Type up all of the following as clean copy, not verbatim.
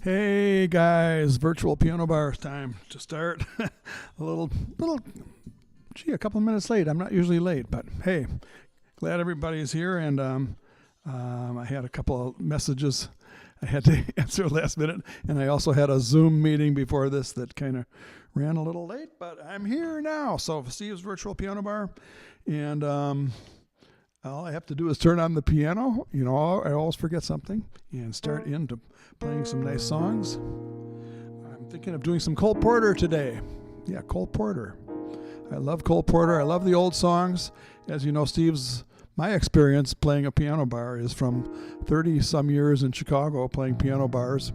Hey guys, virtual piano bar time to start. A couple of minutes late. I'm not usually late, but hey, glad everybody's here. And I had a couple of messages I had to answer last minute, and I also had a Zoom meeting before this that kind of ran a little late, but I'm here now. So Steve's virtual piano bar, and all I have to do is turn on the piano. You know, I always forget something, and start into playing some nice songs. I'm thinking of doing some Cole Porter today. Yeah, Cole Porter. I love Cole Porter. I love the old songs. As you know, my experience playing a piano bar is from 30 some years in Chicago playing piano bars.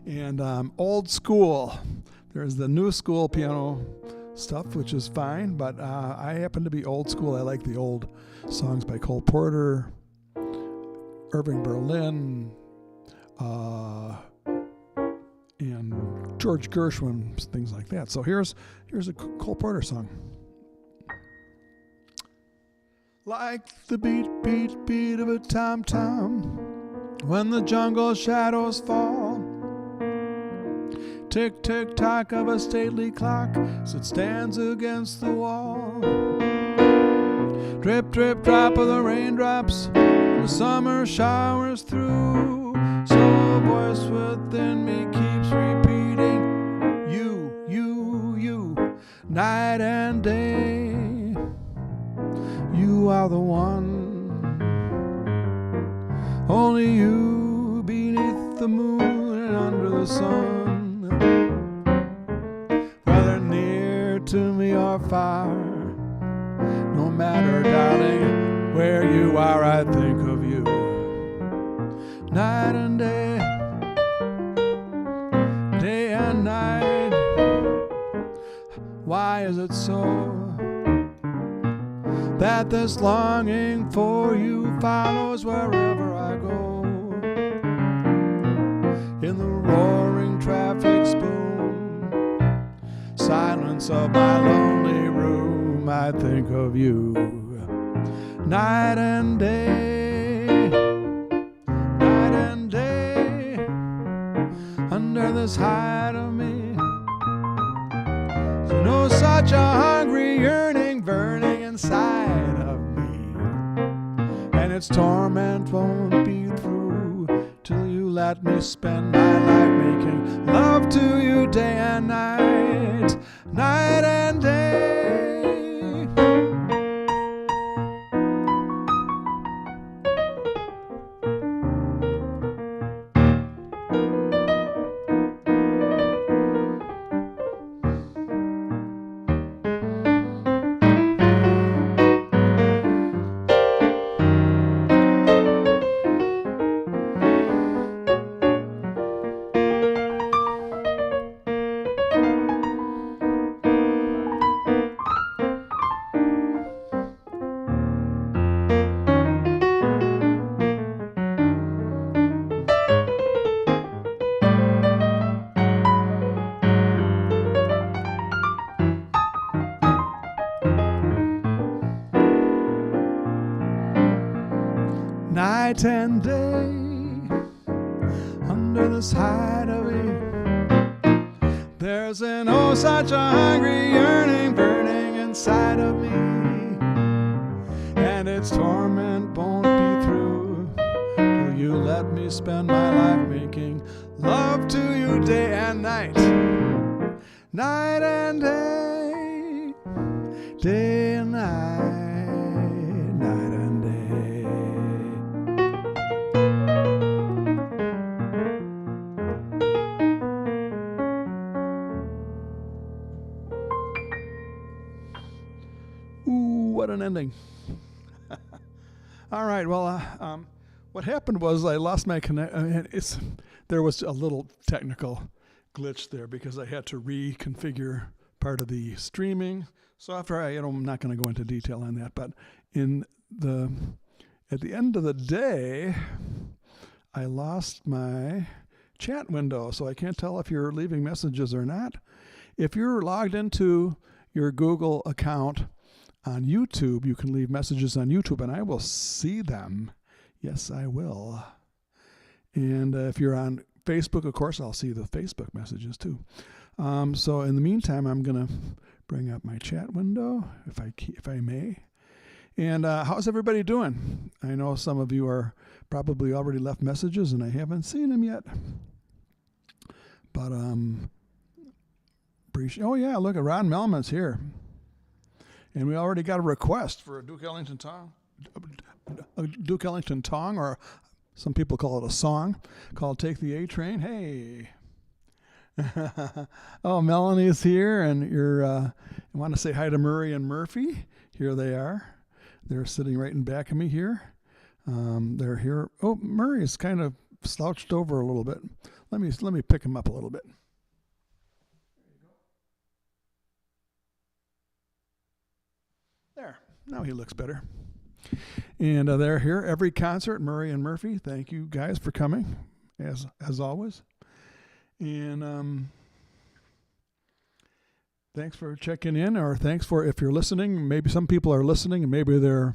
And old school. There's the new school piano stuff, which is fine, but I happen to be old school. I like the old songs by Cole Porter, Irving Berlin, and George Gershwin, things like that. So here's a Cole Porter song. Like the beat, beat, beat of a tom-tom when the jungle shadows fall. Tick, tick, tock of a stately clock as it stands against the wall. Drip, drip, drop of the raindrops the summer showers through. So a voice within me keeps repeating, you, you, you, night and day. You are the one, only you beneath the moon and under the sun. Whether near to me or far, no matter, darling, where you are, I think of you. Night and day, day and night. Why is it so that this longing for you follows wherever I go? In the roaring traffic's boom, silence of my lonely room, I think of you. Night and day, night and day, under this hide of me. So no such a hungry yearning burning inside of me, and its torment won't be through till you let me spend my life making love to you day and night, night and day. Night and day, under this hide of me, there's an oh such a hungry yearning burning inside of me, and its torment won't be through till you let me spend my life making love to you day and night, night and day, day and night, night and day. What an ending. All right, well, what happened was I lost my there was a little technical glitch there because I had to reconfigure part of the streaming software. I'm not going to go into detail on that, but at the end of the day, I lost my chat window, so I can't tell if you're leaving messages or not. If you're logged into your Google account on YouTube, you can leave messages on YouTube, and I will see them. Yes, I will. And if you're on Facebook, of course, I'll see the Facebook messages too. So in the meantime, I'm going to bring up my chat window, if I may. And how's everybody doing? I know some of you are probably already left messages, and I haven't seen them yet. But oh yeah, look, Ron Melman's here, and we already got a request for a Duke Ellington tong, or some people call it a song, called "Take the A Train." Hey. Oh, Melanie's here, and I want to say hi to Murray and Murphy. Here they are. They're sitting right in back of me here. They're here. Oh, Murray is kind of slouched over a little bit. Let me pick him up a little bit. There. Now he looks better. And they're here every concert. Murray and Murphy, thank you guys for coming, as always. And thanks for checking in, or thanks for, if you're listening, maybe some people are listening and maybe they're,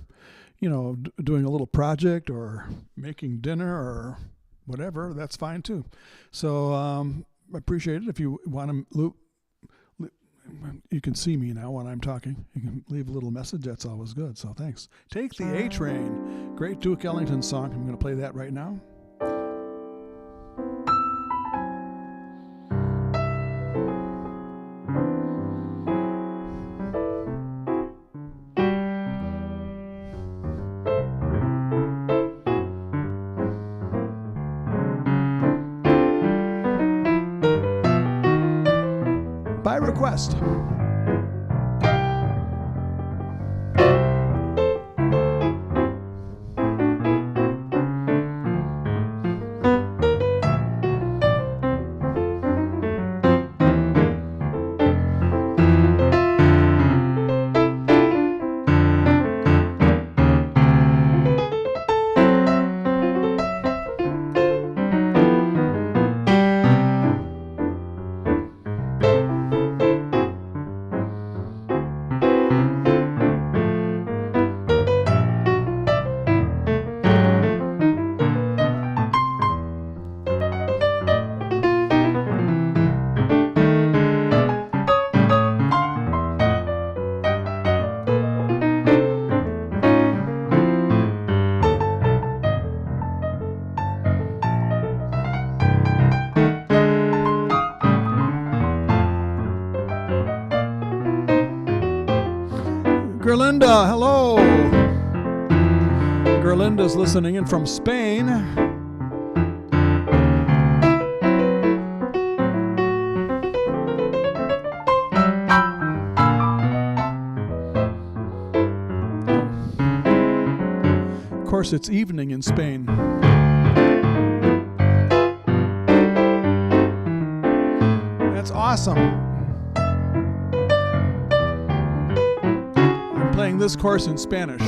doing a little project or making dinner or whatever. That's fine too. So I appreciate it. If you want to, you can see me now when I'm talking. You can leave a little message. That's always good. So thanks. Take the A Train. Great Duke Ellington song. I'm going to play that right now. By request. Gerlinda, hello. Gerlinda's listening in from Spain. Of course, it's evening in Spain. That's awesome. Playing this course in Spanish.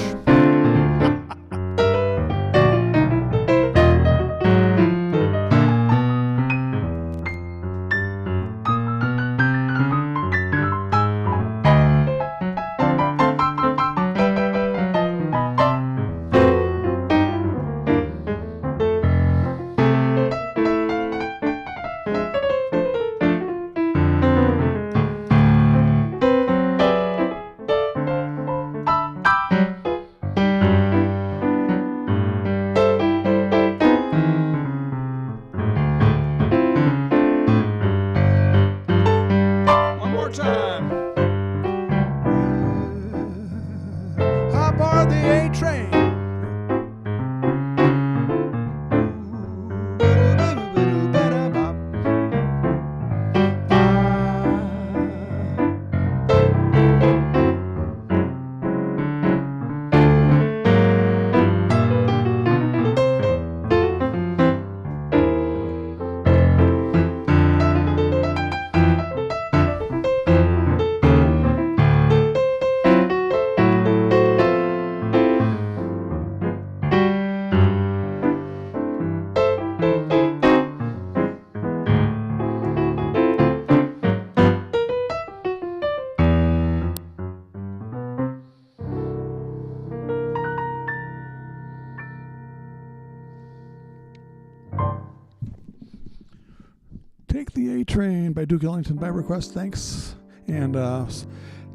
Take the A Train by Duke Ellington by request. Thanks. And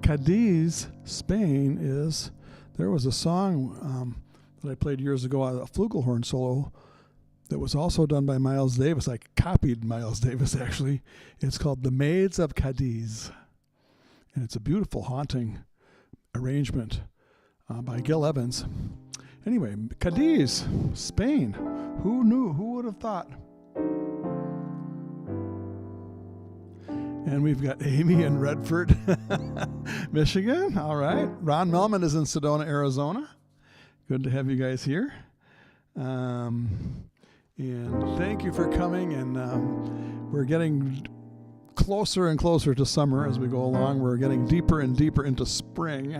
Cadiz, Spain is, there was a song that I played years ago, a flugelhorn solo that was also done by Miles Davis. I copied Miles Davis, actually. It's called The Maids of Cadiz. And it's a beautiful, haunting arrangement by Gil Evans. Anyway, Cadiz, Spain. Who knew? Who would have thought? And we've got Amy in Redford, Michigan. All right. Ron Melman is in Sedona, Arizona. Good to have you guys here. And thank you for coming. And we're getting closer and closer to summer as we go along. We're getting deeper and deeper into spring.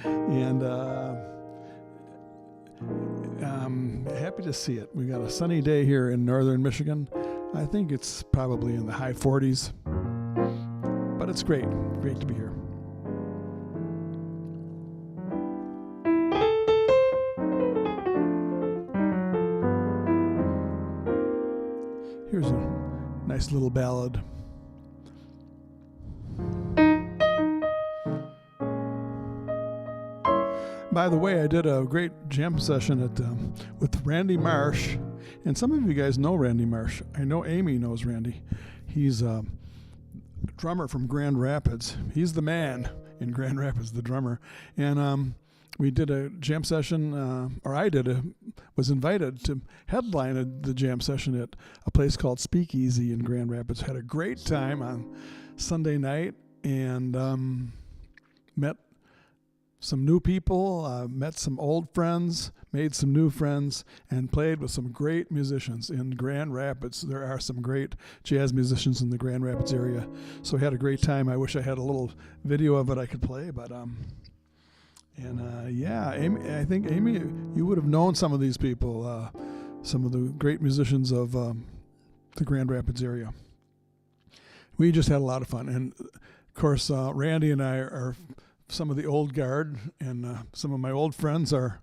And happy to see it. We got a sunny day here in northern Michigan. I think it's probably in the high 40s. But it's great. Great to be here. Here's a nice little ballad. By the way, I did a great jam session with Randy Marsh, and some of you guys know Randy Marsh. I know Amy knows Randy. He's a drummer from Grand Rapids. He's the man in Grand Rapids, the drummer. And we did a jam session, was invited to headline the jam session at a place called Speakeasy in Grand Rapids. Had a great time on Sunday night and met some new people, met some old friends, made some new friends, and played with some great musicians in Grand Rapids. There are some great jazz musicians in the Grand Rapids area. So I had a great time. I wish I had a little video of it I could play, but Amy, I think Amy, you would have known some of these people, some of the great musicians of the Grand Rapids area. We just had a lot of fun, and of course, Randy and I are some of the old guard, and some of my old friends are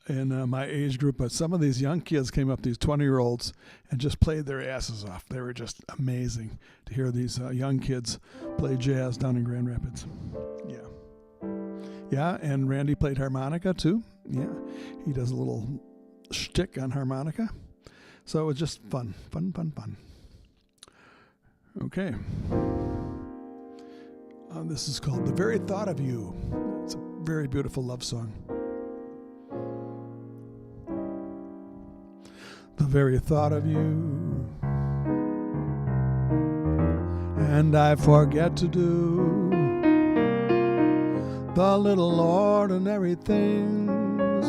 in my age group, but some of these young kids came up, these 20-year-olds, and just played their asses off. They were just amazing to hear these young kids play jazz down in Grand Rapids. Yeah, and Randy played harmonica too. Yeah, he does a little shtick on harmonica. So it was just fun. Okay. This is called The Very Thought of You. It's a very beautiful love song. The very thought of you, and I forget to do the little ordinary things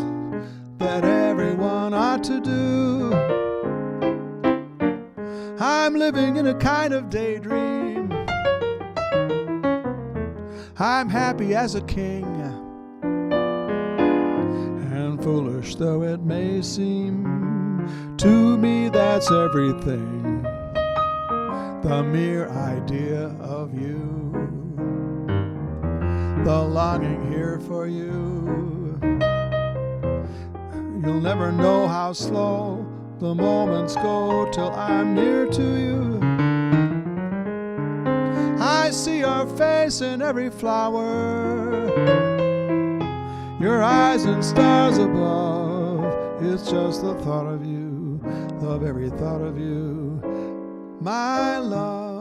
that everyone ought to do. I'm living in a kind of daydream. I'm happy as a king, and foolish though it may seem, to me that's everything. The mere idea of you, the longing here for you. You'll never know how slow the moments go till I'm near to you. I see your face in every flower, your eyes and stars above. It's just the thought of you, the very thought of you, my love.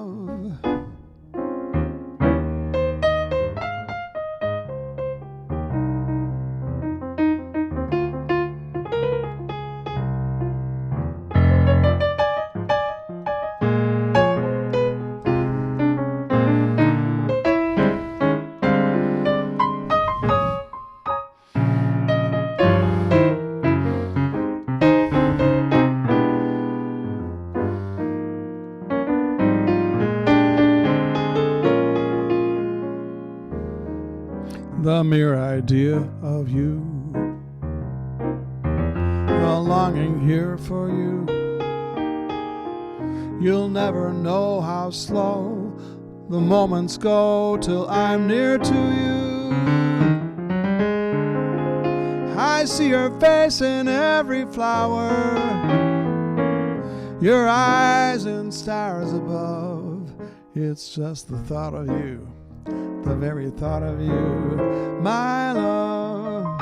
The mere idea of you, the longing here for you. You'll never know how slow the moments go till I'm near to you. I see your face in every flower, your eyes and stars above. It's just the thought of you, the very thought of you, my love.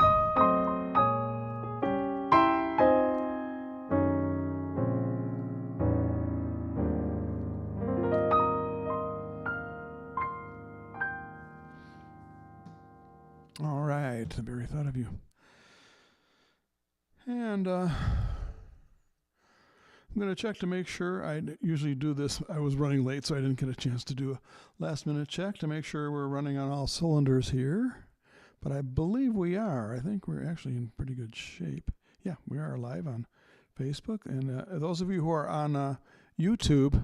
All right, the very thought of you. And I'm going to check to make sure. I usually do this. I was running late, so I didn't get a chance to do a last-minute check to make sure we're running on all cylinders here. But I believe we are. I think we're actually in pretty good shape. Yeah, we are live on Facebook. And those of you who are on YouTube,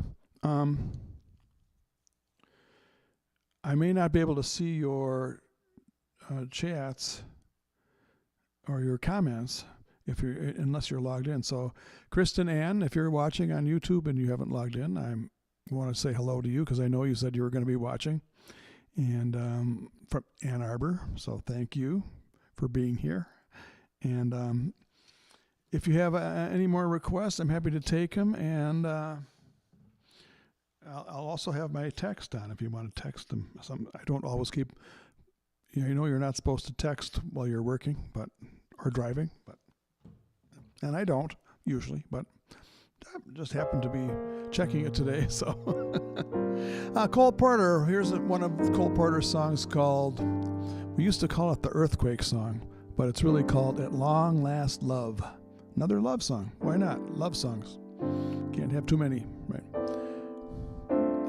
I may not be able to see your chats or your comments unless you're logged in. So Kristen Ann, if you're watching on YouTube and you haven't logged in, I want to say hello to you because I know you said you were going to be watching, and from Ann Arbor. So thank you for being here. And if you have any more requests, I'm happy to take them. And I'll also have my text on if you want to text them. I don't always keep. You know you're not supposed to text while you're working, or driving, and I don't usually, but I just happened to be checking it today. So, Cole Porter. Here's one of Cole Porter's songs called. We used to call it the Earthquake song, but it's really called "At Long Last Love." Another love song. Why not? Love songs. Can't have too many, right?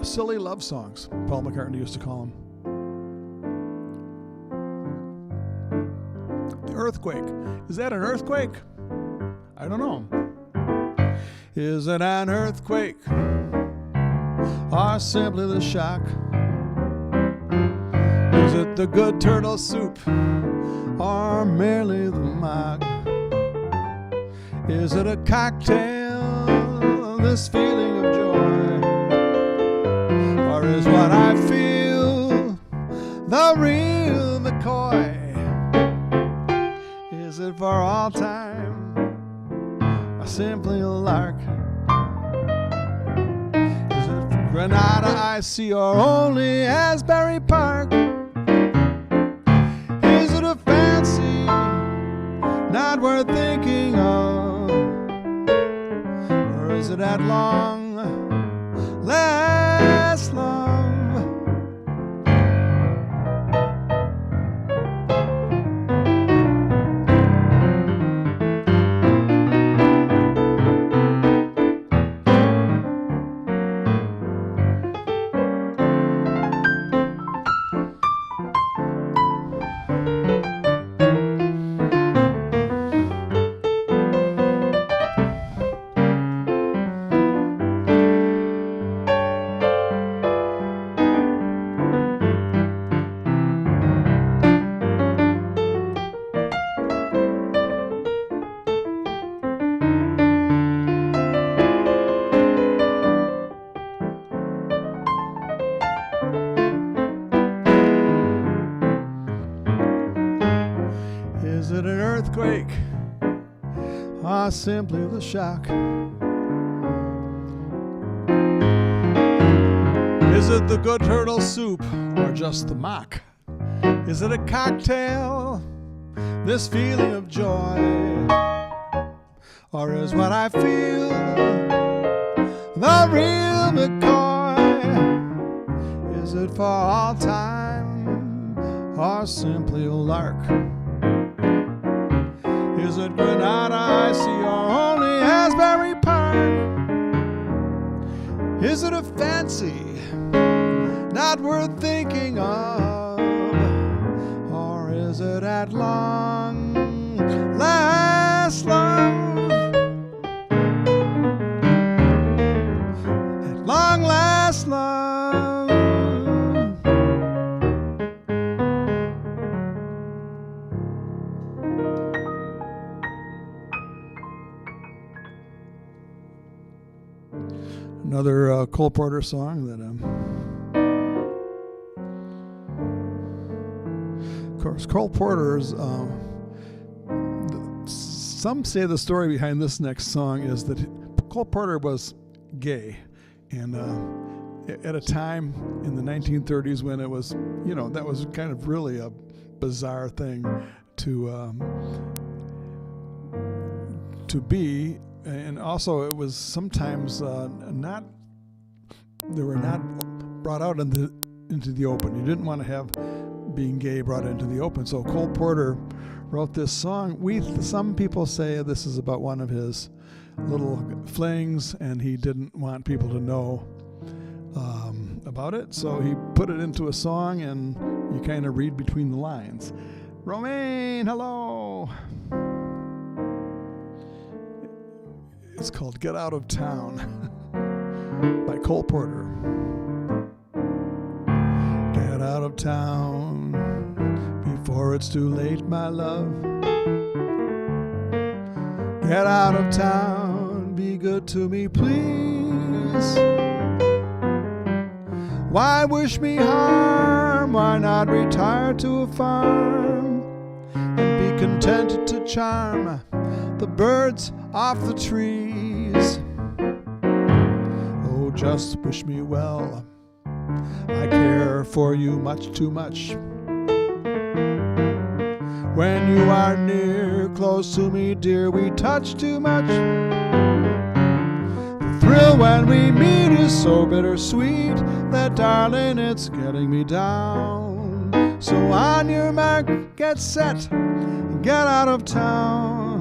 Silly love songs. Paul McCartney used to call them. Earthquake. Is that an earthquake? I don't know. Is it an earthquake or simply the shock? Is it the good turtle soup or merely the mock? Is it a cocktail, this feeling of joy? Or is what I feel the real McCoy? Is it for all time, or simply a lark? Is it Granada I see, or only Asbury Park? Is it a fancy not worth thinking of? Or is it at long last love? Is it an earthquake or simply the shock? Is it the good turtle soup or just the mock? Is it a cocktail, this feeling of joy? Or is what I feel the real McCoy? Is it for all time or simply a lark? Is it Granada I see, or only Asbury Park? Is it a fancy not worth thinking of? Or is it at long last love? At long last love. Another Cole Porter song that, of course, Cole Porter's. Some say the story behind this next song is that Cole Porter was gay, and at a time in the 1930s when it was, that was kind of really a bizarre thing to be, and also it was sometimes they were not brought out into the open. You didn't want to have being gay brought into the open. So Cole Porter wrote this song. Some people say this is about one of his little flings, and he didn't want people to know about it, so he put it into a song, and you kind of read between the lines. Romaine, hello. It's called Get Out of Town by Cole Porter. Get out of town before it's too late, my love. Get out of town, be good to me, please. Why wish me harm? Why not retire to a farm and be content to charm the birds off the trees? Oh, just wish me well. I care for you much too much. When you are near, close to me, dear, we touch too much. The thrill when we meet is so bittersweet that, darling, it's getting me down. So on your mark, get set, get out of town.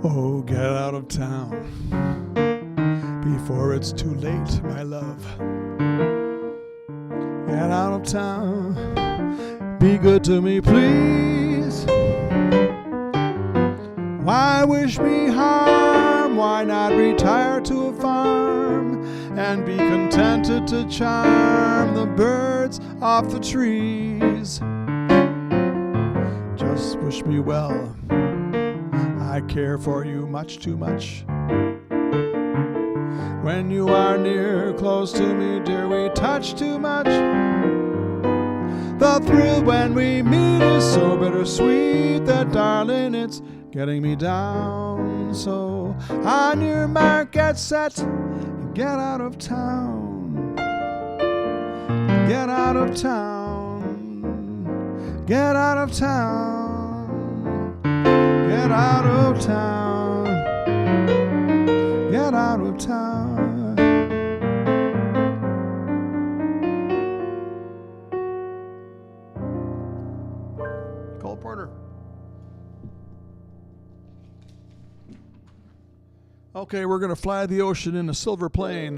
Oh, get out of town before it's too late, my love. Get out of town, be good to me, please. Why wish me harm? Why not retire to a farm and be contented to charm the birds off the trees? Just wish me well. I care for you much too much. When you are near, close to me, dear, we touch too much. The thrill when we meet is so bittersweet that, darling, it's getting me down. So on your mark, get set, get out of town. Get out of town. Get out of town. Get out of town. Get out of town. Cole Porter. Okay, we're going to fly the ocean in a silver plane.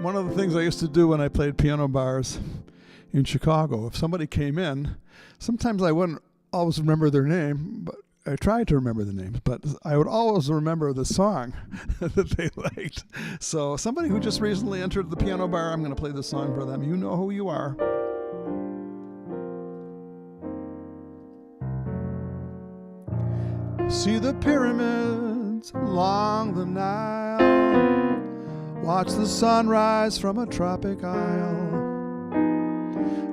One of the things I used to do when I played piano bars in Chicago, if somebody came in, sometimes I wouldn't always remember their name, but I tried to remember the names, but I would always remember the song that they liked. So somebody who just recently entered the piano bar, I'm going to play this song for them. You know who you are. See the pyramids along the Nile. Watch the sunrise from a tropic isle.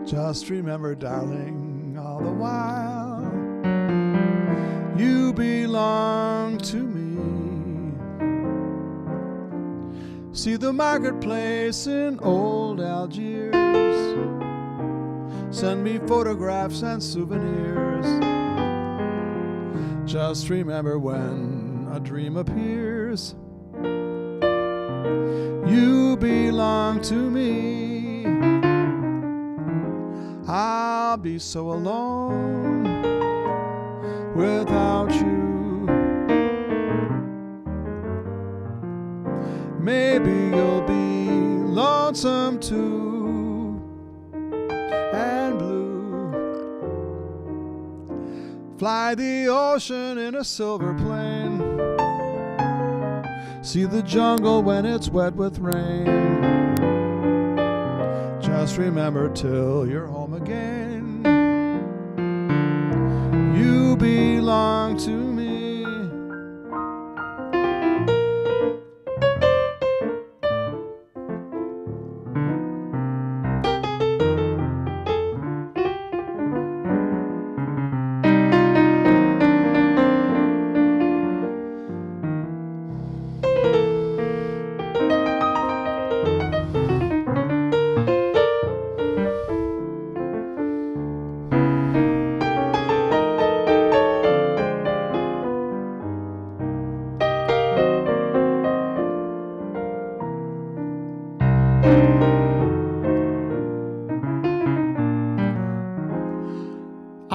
Just remember, darling, all the while you belong to me. See the marketplace in old Algiers. Send me photographs and souvenirs. Just remember when a dream appears, you belong to me. I'll I'll be so alone without you. Maybe you'll be lonesome too, and blue. Fly the ocean in a silver plane. See the jungle when it's wet with rain. Just remember till you're home again, you belong to me.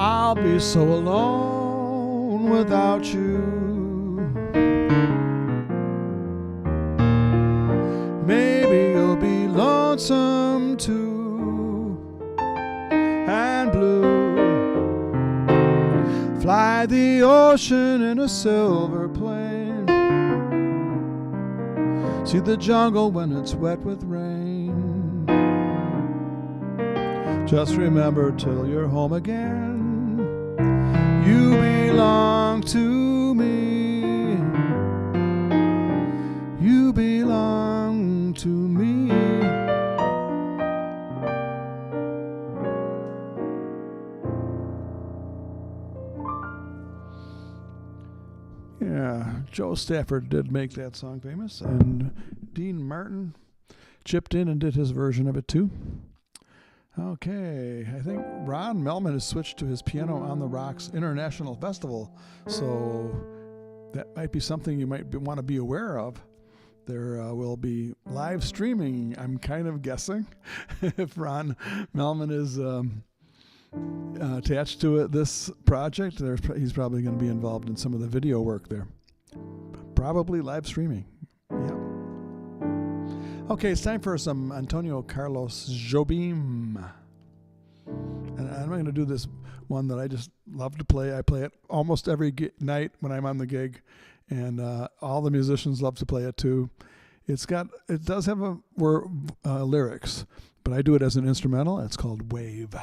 I'll be so alone without you. Maybe you'll be lonesome too, and blue. Fly the ocean in a silver plane. See the jungle when it's wet with rain. Just remember till you're home again, you belong to me. You belong to me. Yeah, Joe Stafford did make that song famous, and Dean Martin chipped in and did his version of it too. Okay, I think Ron Melman has switched to his Piano on the Rocks International Festival, so that might be something you might want to be aware of. There will be live streaming, I'm kind of guessing, if Ron Melman is attached to this project. He's probably going to be involved in some of the video work there. Probably live streaming, yeah. Okay, it's time for some Antonio Carlos Jobim. And I'm going to do this one that I just love to play. I play it almost every night when I'm on the gig, and all the musicians love to play it too. It does have lyrics, but I do it as an instrumental. It's called Wave.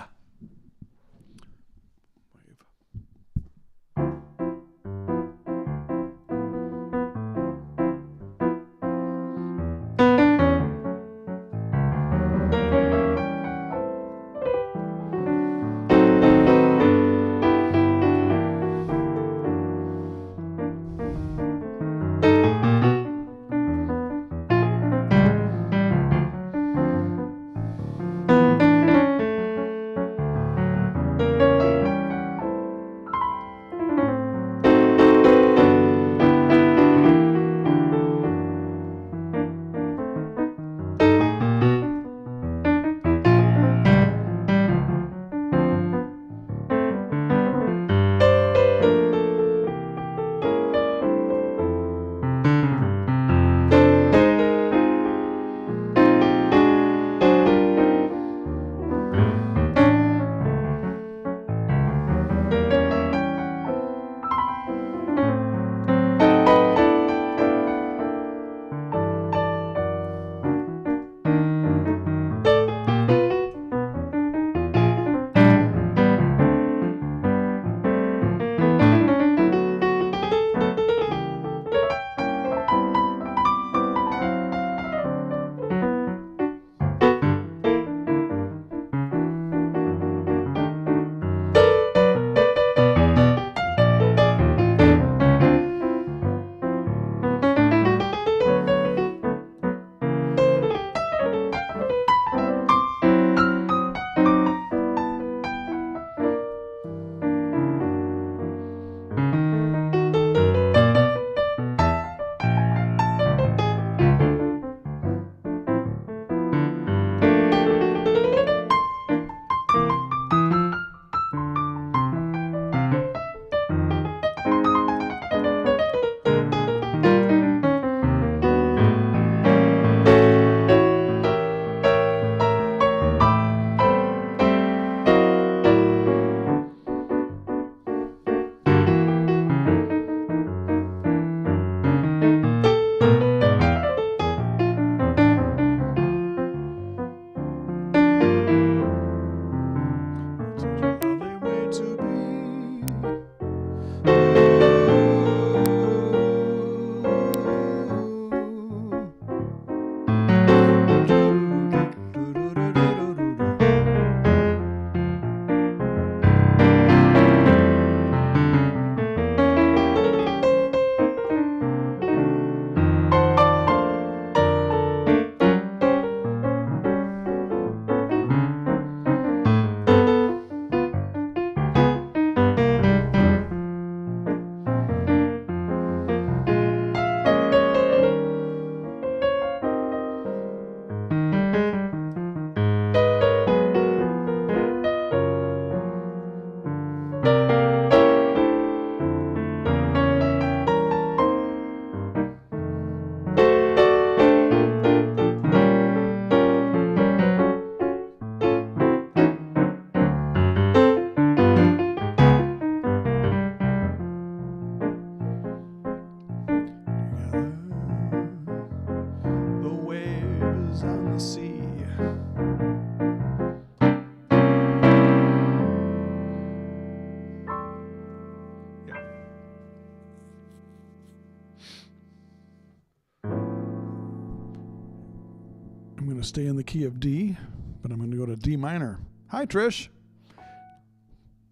stay in the key of D, but I'm going to go to D minor. Hi, Trish.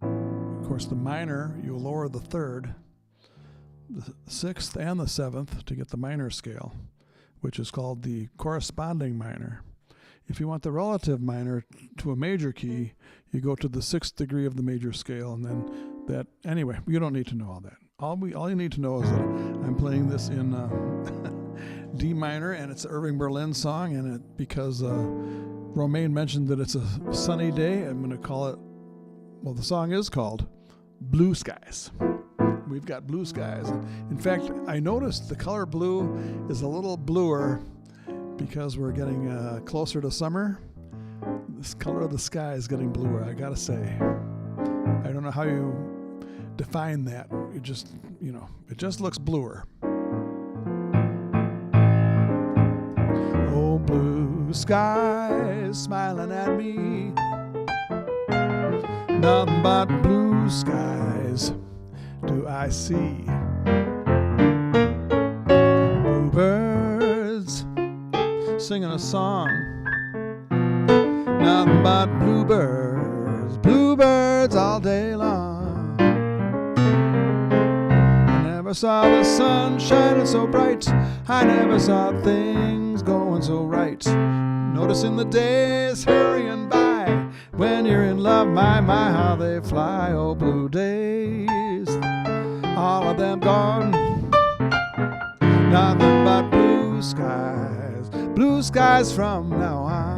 Of course, the minor, you lower the third, the sixth, and the seventh to get the minor scale, which is called the corresponding minor. If you want the relative minor to a major key, you go to the sixth degree of the major scale, and then that, anyway, you don't need to know all that. All you need to know is that I'm playing this in D minor, and it's an Irving Berlin song, and because Romaine mentioned that it's a sunny day, I'm going to call it, well, the song is called Blue Skies. We've got blue skies. In fact, I noticed the color blue is a little bluer because we're getting closer to summer. This color of the sky is getting bluer, I gotta say. I don't know how you define that. It just, it just looks bluer. Oh, blue skies smiling at me. Nothing but blue skies do I see. Bluebirds singing a song. Nothing but bluebirds, bluebirds all day long. I never saw the sun shining so bright. I never saw things going so right. Noticing the days hurrying by. When you're in love, my, how they fly. Oh, blue days, all of them gone. Nothing but blue skies from now on.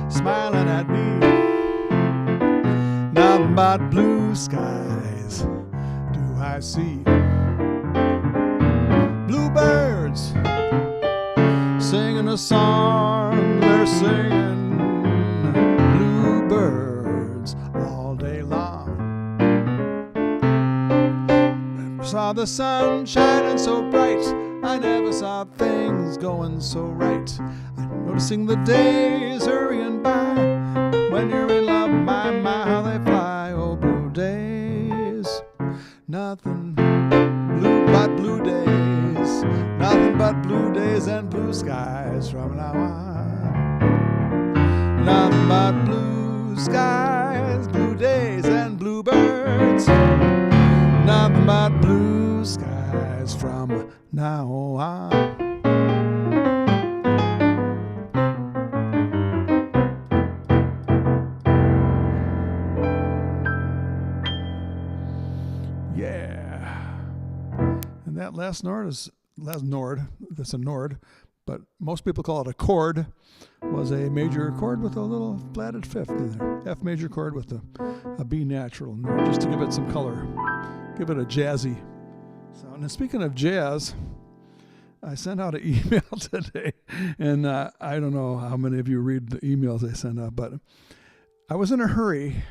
Smiling at me. Nothing but blue skies do I see. Bluebirds singing a song, they're singing bluebirds all day long. Never saw the sun shining so bright. I never saw things going so right. I'm noticing the days hurrying by. When you're in love, my, how they fly. Oh, blue days, nothing but blue days. Nothing but blue days and blue skies from now on. Nothing but blue skies, blue days and bluebirds. Nothing but blue skies from now on. And that last Nord, that's a Nord, but most people call it a chord, was a major chord with a little flatted fifth in there. F major chord with a B natural Nord, just to give it some color, give it a jazzy sound. And speaking of jazz, I sent out an email today, and I don't know how many of you read the emails I sent out, but I was in a hurry.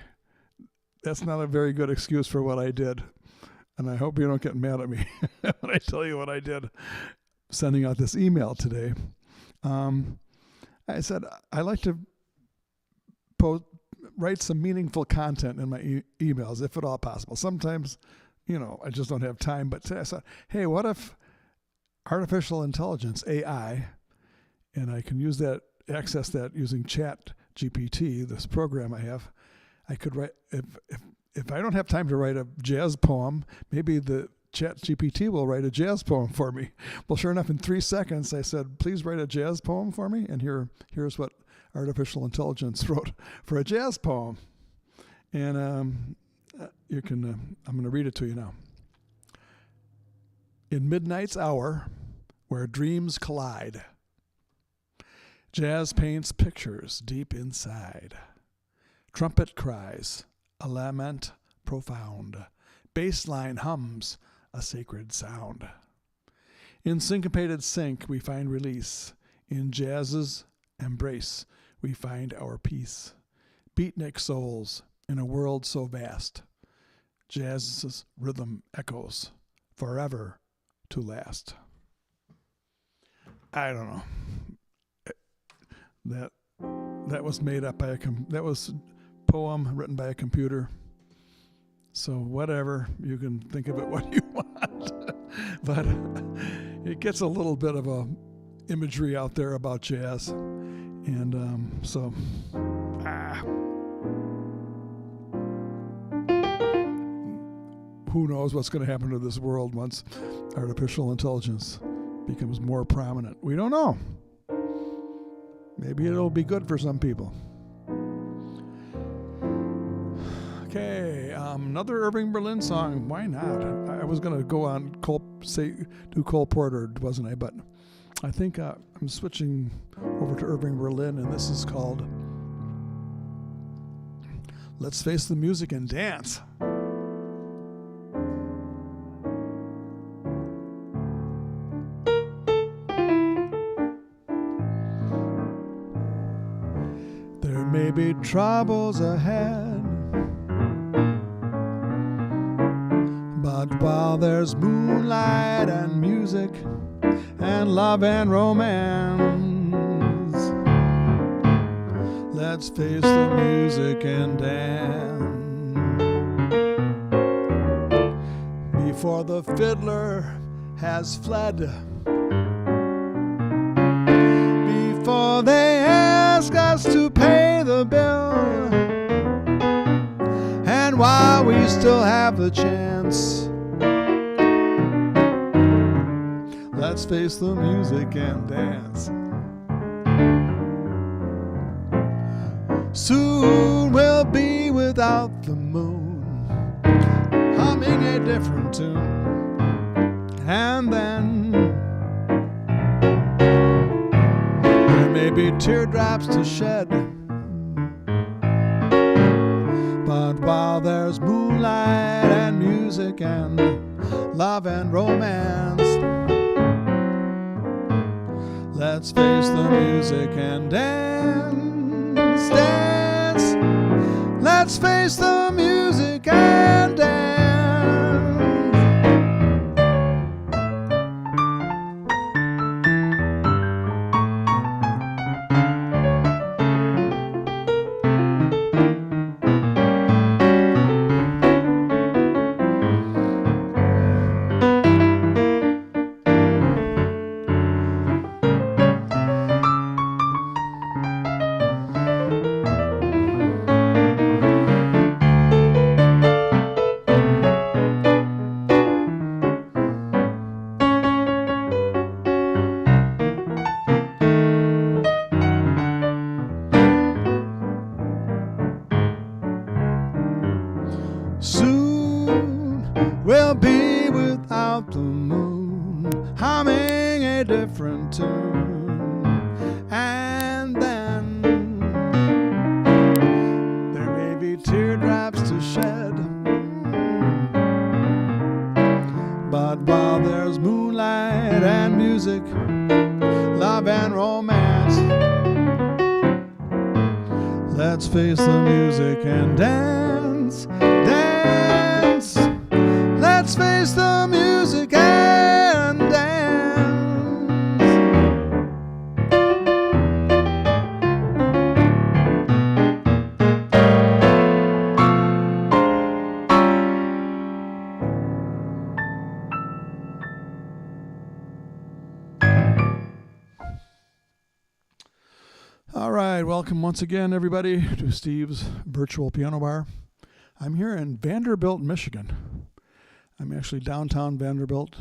That's not a very good excuse for what I did. And I hope you don't get mad at me when I tell you what I did sending out this email today. I said, I like to write some meaningful content in my emails, if at all possible. Sometimes, I just don't have time. But today I said, hey, what if artificial intelligence, AI, and I can access that using Chat GPT, this program I have, I could write, if I don't have time to write a jazz poem, maybe the Chat GPT will write a jazz poem for me. Well, sure enough, in 3 seconds, I said, please write a jazz poem for me. And here's what artificial intelligence wrote for a jazz poem. And I'm going to read it to you now. In midnight's hour, where dreams collide, jazz paints pictures deep inside. Trumpet cries a lament profound. Bass line hums a sacred sound. In syncopated sync we find release. In jazz's embrace we find our peace. Beatnik souls in a world so vast. Jazz's rhythm echoes forever to last. I don't know. That was made up by that was a poem written by a computer. So whatever, you can think of it what you want. But it gets a little bit of a imagery out there about jazz. And who knows what's going to happen to this world once artificial intelligence becomes more prominent. We don't know. Maybe it'll be good for some people. Okay, another Irving Berlin song. Why not? I was going to go on do Cole Porter, wasn't I? But I think I'm switching over to Irving Berlin, and this is called Let's Face the Music and Dance. There may be troubles ahead, but while there's moonlight and music and love and romance, let's face the music and dance. Before the fiddler has fled, before they ask us to pay the bill, and while we still have the chance, let's face the music and dance. Soon we'll be without the moon, humming a different tune, and then there may be teardrops to shed, but while there's moonlight and music and love and romance, let's face the music and dance, dance. Let's face the music and dance. Soon we'll be without the moon, humming a different tune, and then there may be teardrops to shed, but while there's moonlight and music, love and romance, let's face the music and dance, dance. Let's face the music and dance. All right, welcome once again, everybody, to Steve's Virtual Piano Bar. I'm here in Vanderbilt, Michigan. I'm actually downtown Vanderbilt,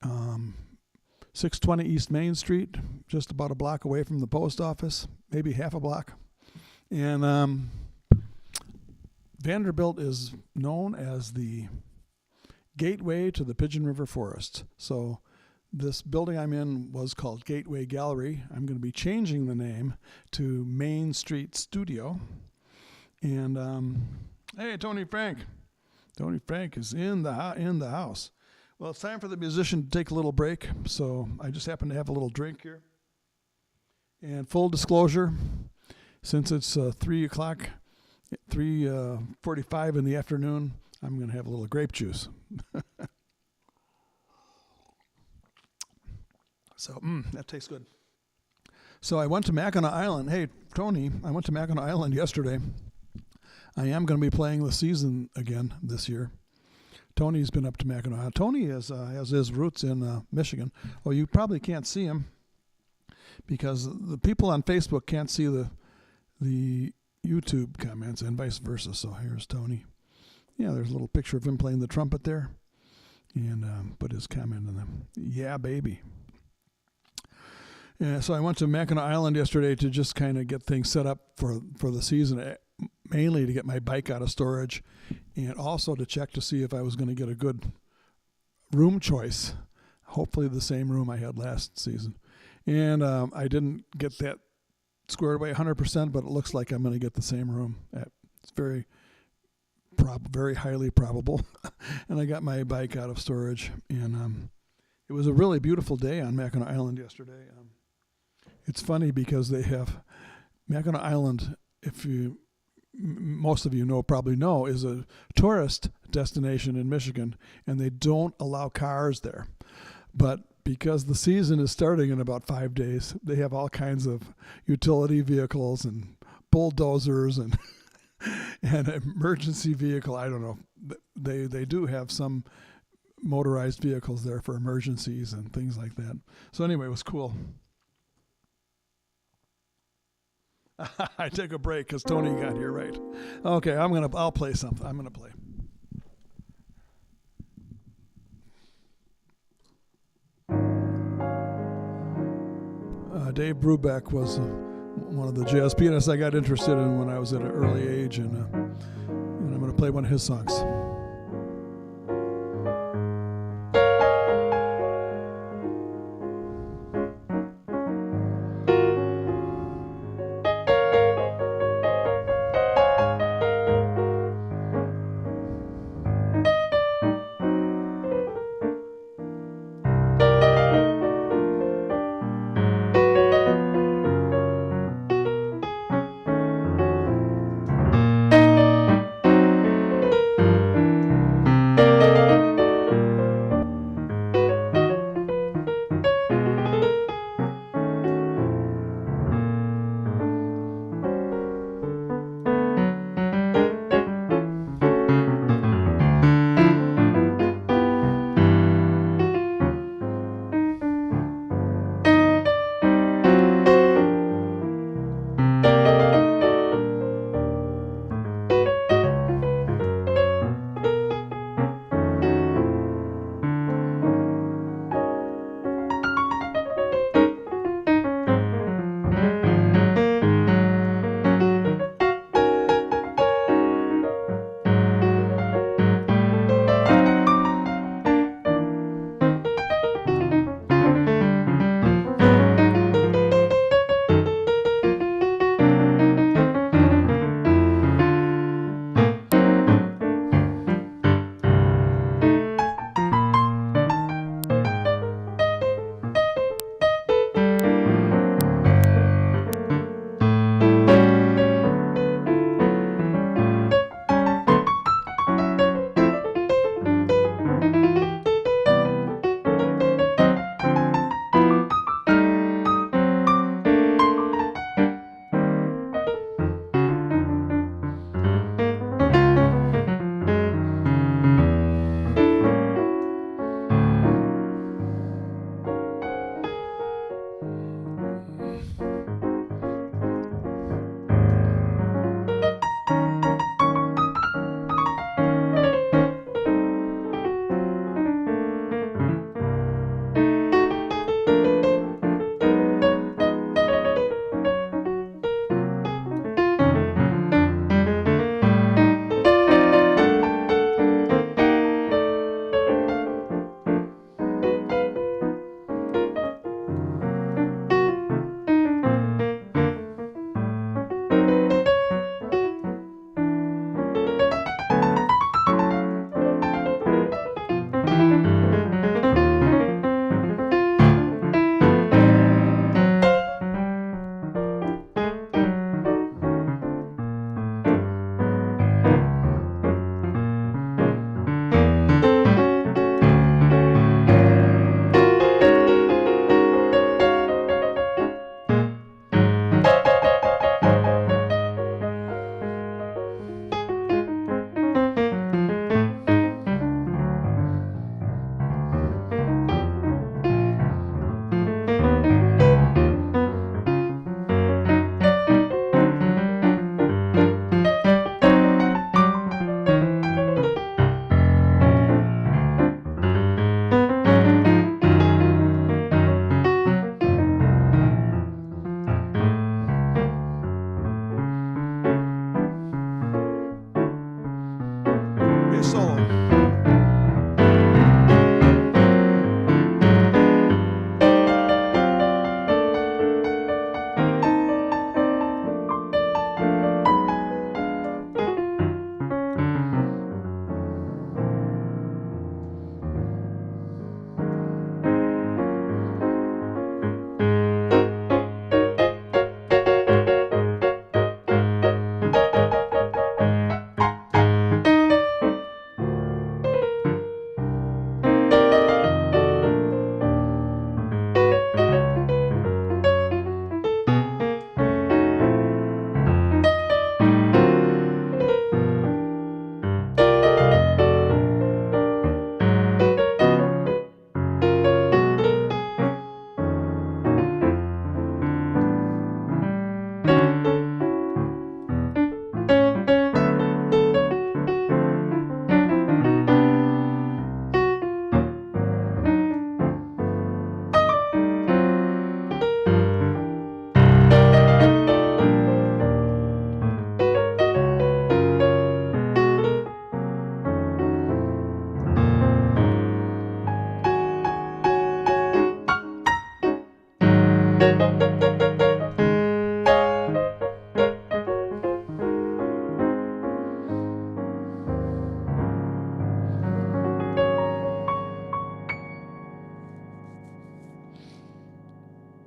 620 East Main Street, just about a block away from the post office, maybe half a block. And Vanderbilt is known as the gateway to the Pigeon River Forest. So this building I'm in was called Gateway Gallery. I'm going to be changing the name to Main Street Studio. And hey, Tony Frank. Tony Frank is in the house. Well, it's time for the musician to take a little break. So I just happen to have a little drink here. And full disclosure, since it's 3:45 in the afternoon, I'm going to have a little grape juice. So that tastes good. So I went to Mackinac Island. Hey, Tony, I went to Mackinac Island yesterday. I am going to be playing the season again this year. Tony's been up to Mackinac Island. Tony has his roots in Michigan. Oh, you probably can't see him because the people on Facebook can't see the YouTube comments and vice versa. So here's Tony. Yeah, there's a little picture of him playing the trumpet there, and put his comment in them. Yeah, baby. Yeah, so I went to Mackinac Island yesterday to just kind of get things set up for the season, mainly to get my bike out of storage, and also to check to see if I was going to get a good room choice. Hopefully the same room I had last season. And I didn't get that squared away 100%, but it looks like I'm going to get the same room. It's very highly probable. And I got my bike out of storage, and it was a really beautiful day on Mackinac Island yesterday. It's funny because they have Mackinac Island, most of you probably know, is a tourist destination in Michigan, and they don't allow cars there. But because the season is starting in about 5 days, they have all kinds of utility vehicles and bulldozers and an emergency vehicle. I don't know. They do have some motorized vehicles there for emergencies and things like that. So anyway, it was cool. I took a break because Tony got here, right? Okay, I'll play something. I'm gonna play. Dave Brubeck was one of the jazz pianists I got interested in when I was at an early age, and I'm gonna play one of his songs.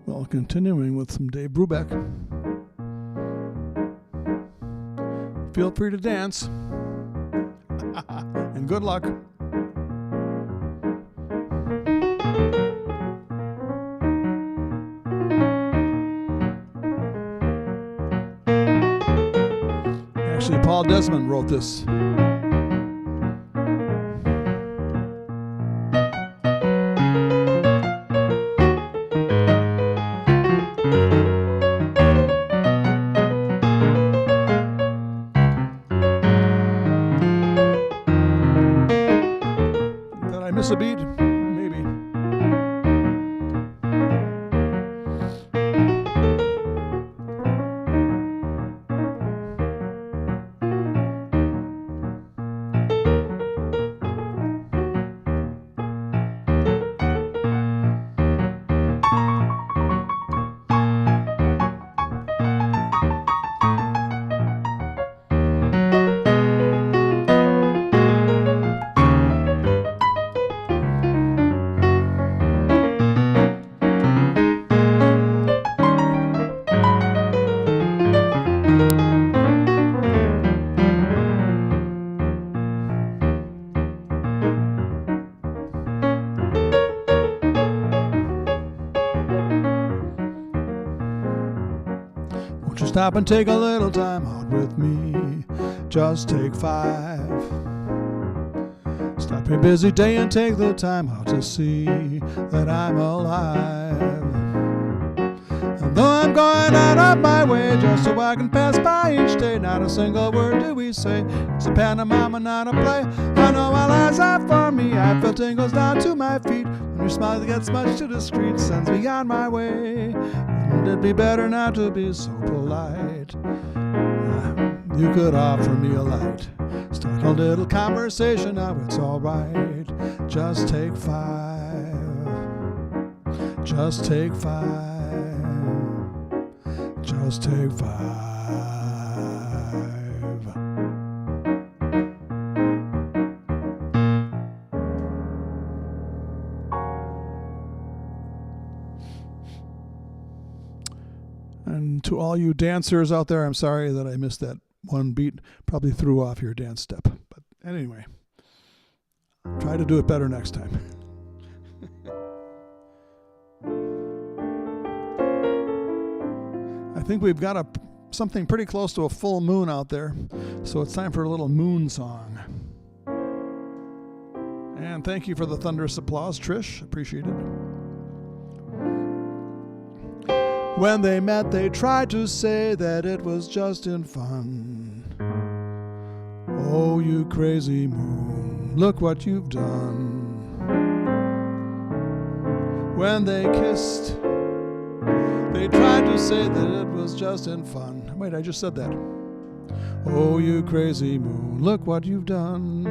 Well, continuing with some Dave Brubeck. Feel free to dance. And good luck. Actually, Paul Desmond wrote this. Did I miss a beat? Maybe. Won't you stop and take a little time out with me? Just take 5. Stop your busy day and take the time out to see that I'm alive. And though I'm going out of my way just so I can pass by each day, not a single word do we say. It's a pantomime and not a play. I know all eyes are for me. I feel tingles down to my feet. When your smile gets much too discreet, sends me on my way. Wouldn't it be better not to be so polite? You could offer me a light. Start a little conversation, now it's alright. Just take 5. Just take 5. Just take 5. And to all you dancers out there, I'm sorry that I missed that one beat. Probably threw off your dance step. But anyway, try to do it better next time. I think we've got something pretty close to a full moon out there, so it's time for a little moon song. And thank you for the thunderous applause, Trish. Appreciate it. When they met, they tried to say that it was just in fun. Oh, you crazy moon, look what you've done. When they kissed, they tried to say that it was just in fun. Wait, I just said that. Oh, you crazy moon, look what you've done.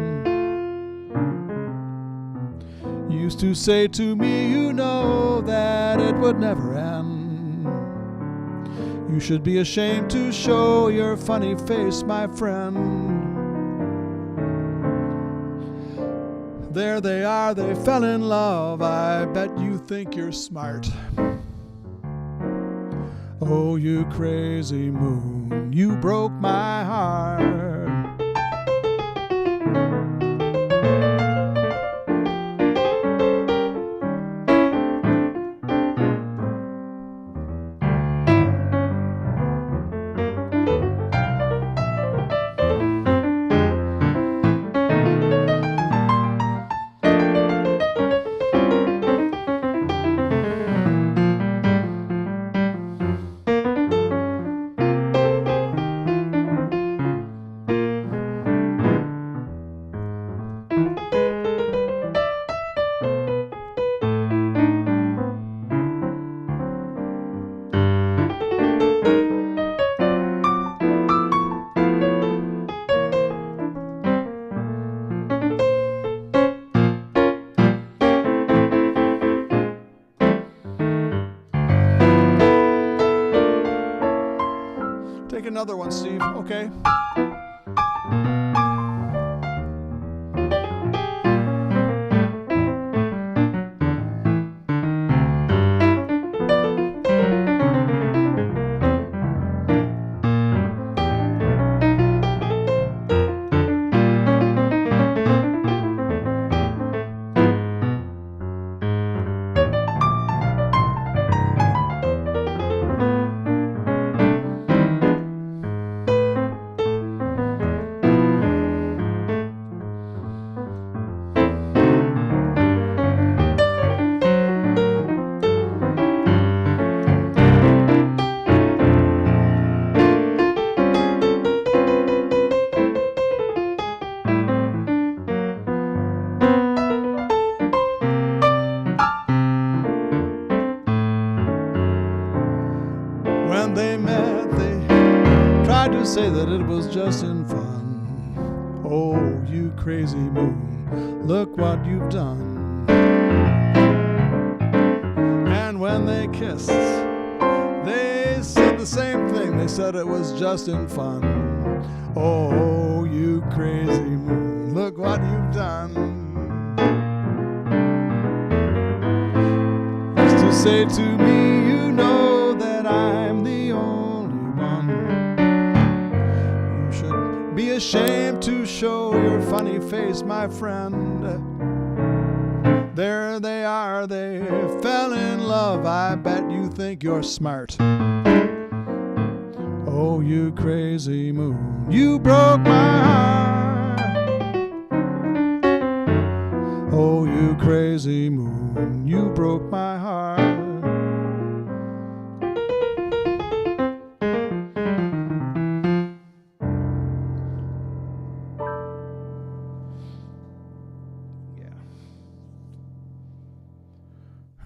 You used to say to me, you know, that it would never end. You should be ashamed to show your funny face, my friend. There they are, they fell in love. I bet you think you're smart. Oh, you crazy moon, you broke my heart. another one, Steve. Okay. When they met, they tried to say that it was just in fun. Oh, you crazy moon, look what you've done. And when they kissed, they said the same thing. They said it was just in fun. Oh, you crazy moon, look what you've done. Used to say to me, you know that I'm the only one. You should be ashamed to show your funny face, my friend. There they are, they fell in love. I bet you think you're smart. Oh, you crazy moon, you broke my heart. Oh, you crazy moon, you broke my heart.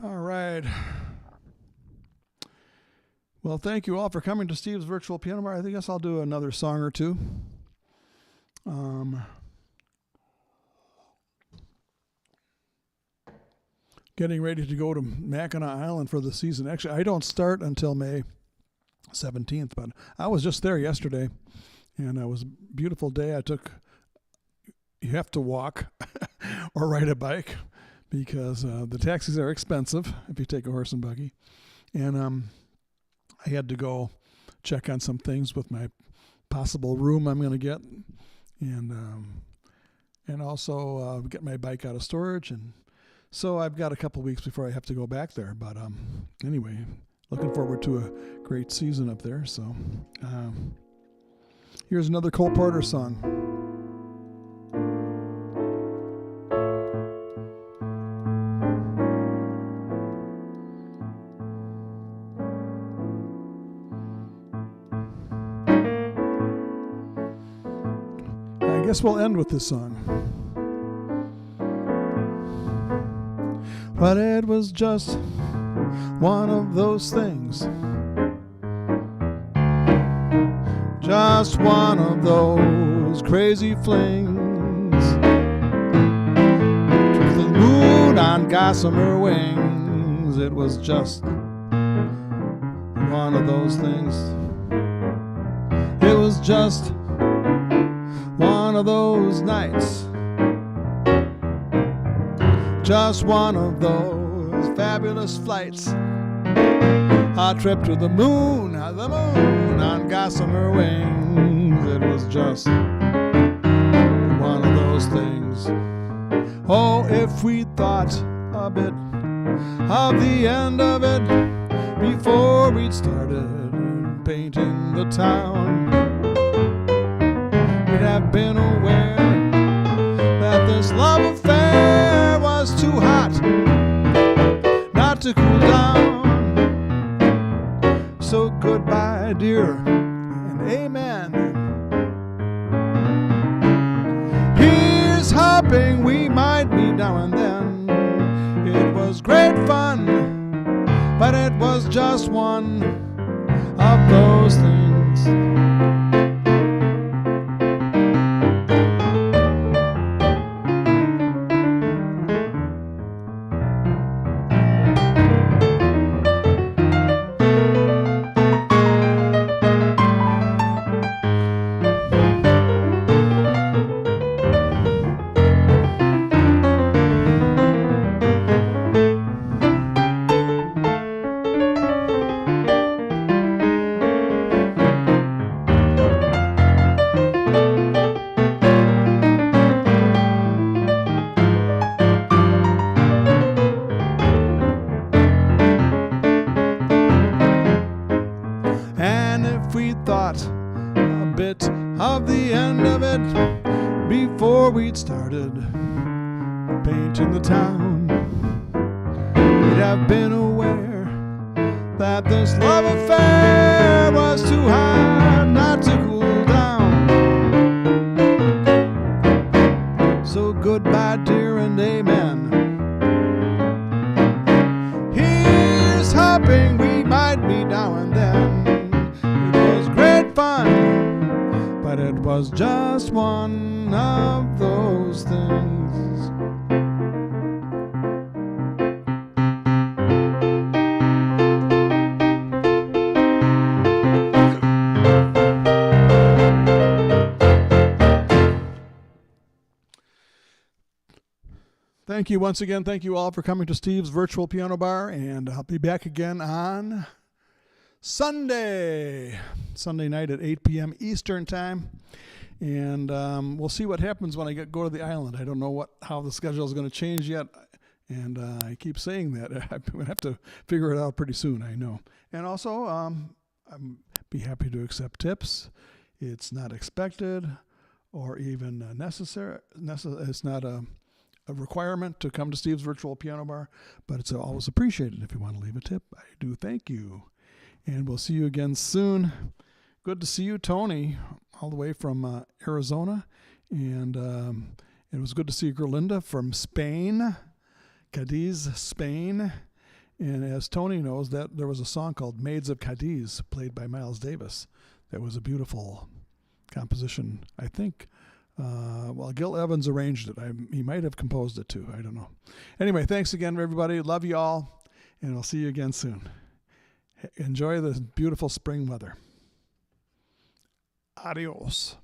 All right. Well, thank you all for coming to Steve's Virtual Piano Bar. I guess I'll do another song or two. Getting ready to go to Mackinac Island for the season. Actually, I don't start until May 17th, but I was just there yesterday, and it was a beautiful day. You have to walk or ride a bike because the taxis are expensive if you take a horse and buggy. And I had to go check on some things with my possible room I'm going to get, and also get my bike out of storage. And so I've got a couple weeks before I have to go back there. But anyway, looking forward to a great season up there. So here's another Cole Porter song. I guess we'll end with this song. But it was just one of those things. Just one of those crazy flings. Took the moon on gossamer wings. It was just one of those things. It was just one of those nights. Just one of those fabulous flights. A trip to the moon on gossamer wings. It was just one of those things. Oh, if we thought a bit of the end of it before we'd started painting the town, we'd have been aware that this love affair was too hot not to cool down. So goodbye, dear, and amen. Here's hoping we might meet now and then. It was great fun, but it was just one of those things. we'd started painting the town, we'd have been aware that this love affair was too hot not to cool down. So goodbye, dear, and amen. Here's hoping we might meet now and then. It was great fun, but it was just one of those things. Thank you once again. Thank you all for coming to Steve's Virtual Piano Bar, and I'll be back again on Sunday night at 8 p.m. Eastern Time, and we'll see what happens when I go to the island. I don't know how the schedule is going to change yet, and I keep saying that. I'm going to have to figure it out pretty soon, I know. And also, I'd be happy to accept tips. It's not expected or even necessary. It's not a requirement to come to Steve's Virtual Piano Bar, but it's always appreciated if you want to leave a tip. I do thank you. And we'll see you again soon. Good to see you, Tony, all the way from Arizona. And it was good to see Gerlinda from Spain, Cadiz, Spain. And as Tony knows, that there was a song called Maids of Cadiz, played by Miles Davis. That was a beautiful composition, I think. Gil Evans arranged it. He might have composed it too. I don't know. Anyway, thanks again, everybody. Love you all, and I'll see you again soon. Enjoy the beautiful spring weather. Adios.